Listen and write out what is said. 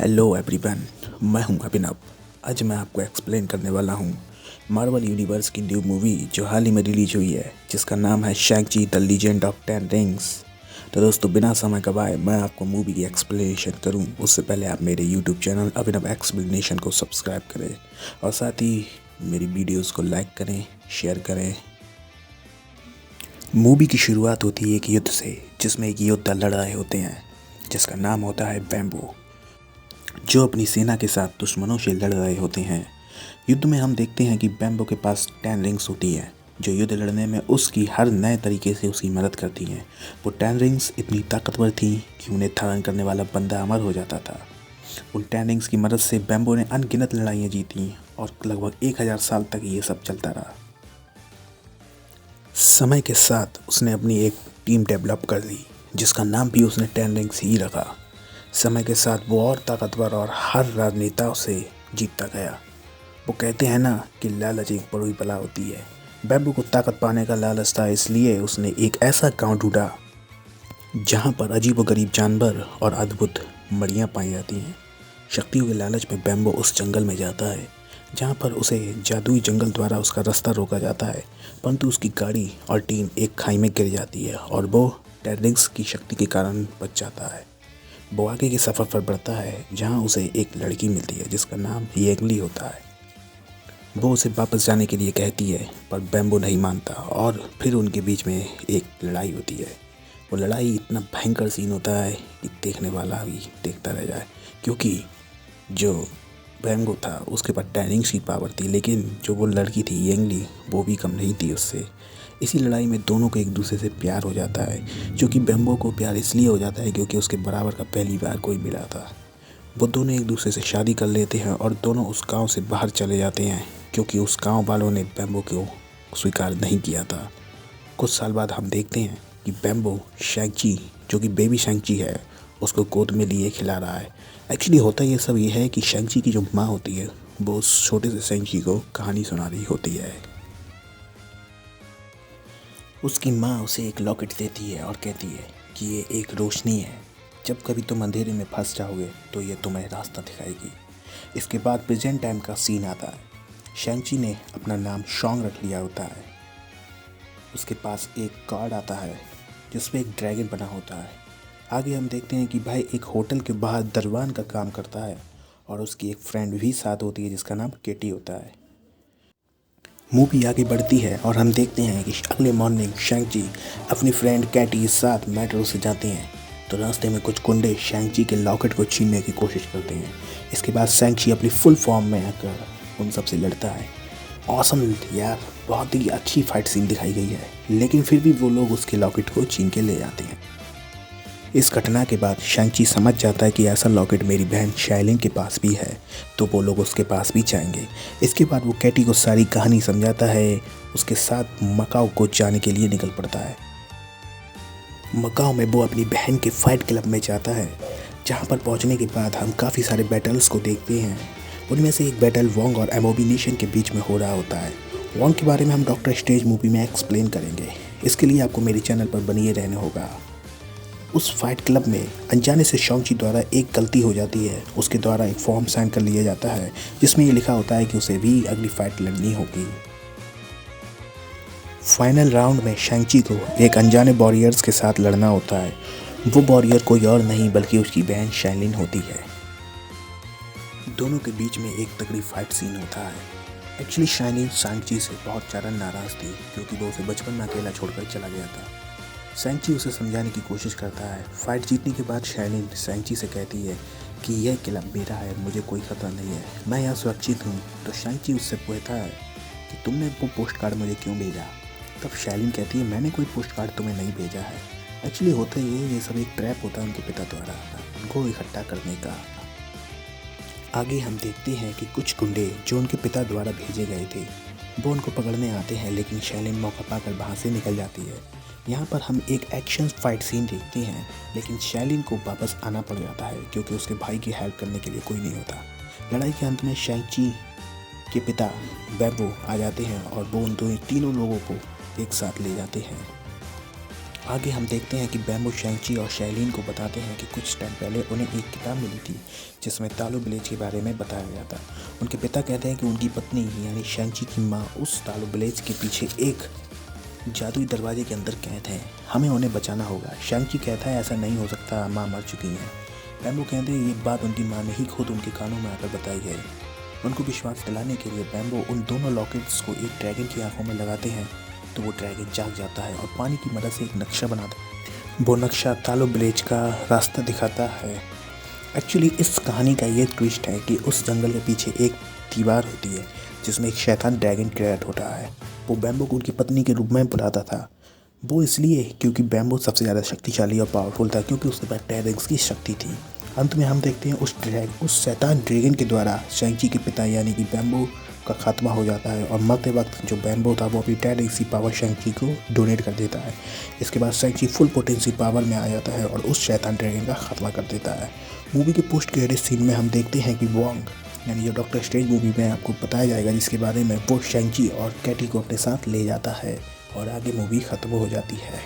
Hello everyone, मैं हूं अभिनव। आज मैं आपको एक्सप्लेन करने वाला हूं मार्वल यूनिवर्स की न्यू मूवी जो हाल ही में रिलीज हुई है, जिसका नाम है Shang Chi the legend of ten rings. तो दोस्तों, बिना समय गवाए मैं आपको मूवी की एक्सप्लेनेशन करूं उससे पहले आप मेरे यूट्यूब चैनल अभिनव एक्सप्लेनेशन को सब्सक्राइब करें और साथ ही मेरी वीडियोज़ को लाइक करें, शेयर करें। मूवी की शुरुआत होती है एक युद्ध से, जिसमें एक योद्धा लड़ रहे होते हैं जिसका नाम होता है बैम्बू, जो अपनी सेना के साथ दुश्मनों से लड़ रहे होते हैं। युद्ध में हम देखते हैं कि बैम्बो के पास 10 रिंग्स होती हैं जो युद्ध लड़ने में उसकी हर नए तरीके से उसकी मदद करती हैं। वो 10 रिंग्स इतनी ताकतवर थी कि उन्हें धारण करने वाला बंदा अमर हो जाता था। उन 10 रिंग्स की मदद से बैम्बो ने अनगिनत लड़ाइयाँ जीती और लगभग 1000 साल तक ये सब चलता रहा। समय के साथ उसने अपनी एक टीम डेवलप कर ली जिसका नाम भी उसने 10 रिंग्स ही रखा। समय के साथ वो और ताकतवर और हर राजनेताओं से जीतता गया। वो कहते हैं ना कि लालच एक बड़ी बला होती है। बैम्बू को ताकत पाने का लालच था, इसलिए उसने एक ऐसा गांव ढूंढा जहां पर अजीबोगरीब जानवर और अद्भुत मड़ियाँ पाई जाती हैं। शक्तियों के लालच में बैम्बू उस जंगल में जाता है जहां पर उसे जादुई जंगल द्वारा उसका रास्ता रोका जाता है, परंतु उसकी गाड़ी और टीम एक खाई में गिर जाती है और वो 10 रिंग्स की शक्ति के कारण बच जाता है। वो आगे के सफ़र पर बढ़ता है जहां उसे एक लड़की मिलती है जिसका नाम येंगली होता है। वो उसे वापस जाने के लिए कहती है पर बैम्बू नहीं मानता और फिर उनके बीच में एक लड़ाई होती है। वो लड़ाई इतना भयंकर सीन होता है कि देखने वाला भी देखता रह जाए, क्योंकि जो बैम्बू था उसके पास 10 रिंग्स की पावर थी, लेकिन जो वो लड़की थी येंगली वो भी कम नहीं थी उससे। इसी लड़ाई में दोनों को एक दूसरे से प्यार हो जाता है, जो कि बैम्बो को प्यार इसलिए हो जाता है क्योंकि उसके बराबर का पहली बार कोई मिला था। वो दोनों एक दूसरे से शादी कर लेते हैं और दोनों उस गांव से बाहर चले जाते हैं क्योंकि उस गांव वालों ने बैम्बो को स्वीकार नहीं किया था। कुछ साल बाद हम देखते हैं कि बैम्बो शैंक-ची, जो कि बेबी शैंक-ची है, उसको गोद में लिए खिला रहा है। एक्चुअली होता ये सब ये है कि शैंक-ची की जो माँ होती है वो उस छोटे से शैंक-ची को कहानी सुना रही होती है। उसकी माँ उसे एक लॉकेट देती है और कहती है कि ये एक रोशनी है, जब कभी तुम अंधेरे में फंस जाओगे तो ये तुम्हें रास्ता दिखाएगी। इसके बाद प्रेजेंट टाइम का सीन आता है। शैंक-ची ने अपना नाम शॉन्ग रख लिया होता है। उसके पास एक कार्ड आता है जिसपे एक ड्रैगन बना होता है। आगे हम देखते हैं कि भाई एक होटल के बाहर दरवान का काम करता है और उसकी एक फ्रेंड भी साथ होती है जिसका नाम केटी होता है। मूवी आगे बढ़ती है और हम देखते हैं कि अगले मॉर्निंग शैंक-ची अपनी फ्रेंड कैटी के साथ मेट्रो से जाते हैं, तो रास्ते में कुछ गुंडे शैंक-ची के लॉकेट को छीनने की कोशिश करते हैं। इसके बाद शैंक-ची अपनी फुल फॉर्म में आकर उन सब से लड़ता है। ऑसम यार, बहुत ही अच्छी फाइट सीन दिखाई गई है, लेकिन फिर भी वो लोग उसके लॉकेट को छीन के ले जाते हैं। इस घटना के बाद शैंक-ची समझ जाता है कि ऐसा लॉकेट मेरी बहन शाइलिन के पास भी है, तो वो लोग उसके पास भी जाएंगे। इसके बाद वो कैटी को सारी कहानी समझाता है। उसके साथ मकाओ को जाने के लिए निकल पड़ता है। मकाओ में वो अपनी बहन के फाइट क्लब में जाता है, जहाँ पर पहुँचने के बाद हम काफ़ी सारे बैटल्स को देखते हैं। उनमें से एक बैटल वोंग और एमोबिनेशन के बीच में हो रहा होता है। वोंग के बारे में हम डॉक्टर स्ट्रेंज मूवी में एक्सप्लेन करेंगे, इसके लिए आपको मेरे चैनल पर बनिए रहना होगा। उस फाइट क्लब में अनजाने से शॉन्ग-ची द्वारा एक गलती हो जाती है। उसके द्वारा एक फॉर्म साइन कर लिया जाता है जिसमें ये लिखा होता है कि उसे भी अगली फाइट लड़नी होगी। फाइनल राउंड में शैंक-ची को एक अनजाने वॉरियर्स के साथ लड़ना होता है। वो वॉरियर कोई और नहीं बल्कि उसकी बहन शाइलिन होती है। दोनों के बीच में एक तगड़ी फाइट सीन होता है। एक्चुअली शाइलिन शैंक-ची से बहुत ज़्यादा नाराज़ थी क्योंकि वो उसे बचपन में अकेला छोड़कर चला गया था। शैंक-ची उसे समझाने की कोशिश करता है। फाइट जीतने के बाद शाइलिन शैंक-ची से कहती है कि यह किला मेरा है, मुझे कोई खतरा नहीं है, मैं यहाँ सुरक्षित हूँ। तो शैंक-ची उससे पूछता है कि तुमने वो पोस्ट कार्ड मुझे क्यों भेजा। तब शाइलिन कहती है मैंने कोई पोस्ट कार्ड तुम्हें नहीं भेजा है। एक्चुअली होता ये सब एक ट्रैप होता है उनके पिता द्वारा उनको इकट्ठा करने का। आगे हम देखते हैं कि कुछ गुंडे जो उनके पिता द्वारा भेजे गए थे वो उनको पकड़ने आते हैं, लेकिन शाइलिन मौका पाकर वहाँ से निकल जाती है। यहाँ पर हम एक एक्शन फाइट सीन देखते हैं, लेकिन शाइलिन को वापस आना पड़ जाता है क्योंकि उसके भाई की हेल्प करने के लिए कोई नहीं होता। लड़ाई के अंत में शैंक-ची के पिता बैम्बू आ जाते हैं और वो उन तीनों लोगों को एक साथ ले जाते हैं। आगे हम देखते हैं कि बैम्बू शैंग-ची और शाइलिन को बताते हैं कि कुछ टाइम पहले उन्हें एक किताब मिली थी जिसमें तालू विलेज के बारे में बताया गया था। उनके पिता कहते हैं कि उनकी पत्नी यानी शैंग-ची की माँ उस तालू विलेज के पीछे एक जादुई दरवाजे के अंदर कैद है, हमें उन्हें बचाना होगा। शैंग-ची कहता है ऐसा नहीं हो सकता, माँ मर चुकी हैं। बैम्बू कहते हैं ये बात उनकी माँ ने ही खुद उनके कानों में आकर बताई है। उनको विश्वास दिलाने के लिए बैम्बू उन दोनों लॉकेट्स को एक ड्रैगन की आंखों में लगाते हैं तो वो ड्रैगन जाग जाता है और पानी की मदद से एक नक्शा बनाता है। वो नक्शा तालू विलेज का रास्ता दिखाता है। एक्चुअली इस कहानी का ये ट्विस्ट है कि उस जंगल के पीछे एक दीवार होती है जिसमें एक शैतान ड्रैगन क्रिएट होता है। वो बैम्बू को उनकी पत्नी के रूप में बुलाता था। वो इसलिए क्योंकि बैम्बू सबसे ज़्यादा शक्तिशाली और पावरफुल था, क्योंकि उसके पास टेरेक्स की शक्ति थी। अंत में हम देखते हैं उस शैतान ड्रैगन के द्वारा शैंग-ची के पिता यानी कि बैम्बू का खात्मा हो जाता है और मरते वक्त जो बैम्बू था वो अपनी टेरेक्स की पावर शैंग-ची को डोनेट कर देता है। इसके बाद शैंग-ची फुल पोटेंशियल पावर में आ जाता है और उस शैतान ड्रैगन का खात्मा कर देता है। मूवी के पोस्ट क्रेडिट सीन में हम देखते हैं कि वोंग यानी जो डॉक्टर स्ट्रेंज मूवी में आपको बताया जाएगा, जिसके बारे में वो शैंग-ची और कैटी को अपने साथ ले जाता है और आगे मूवी ख़त्म हो जाती है।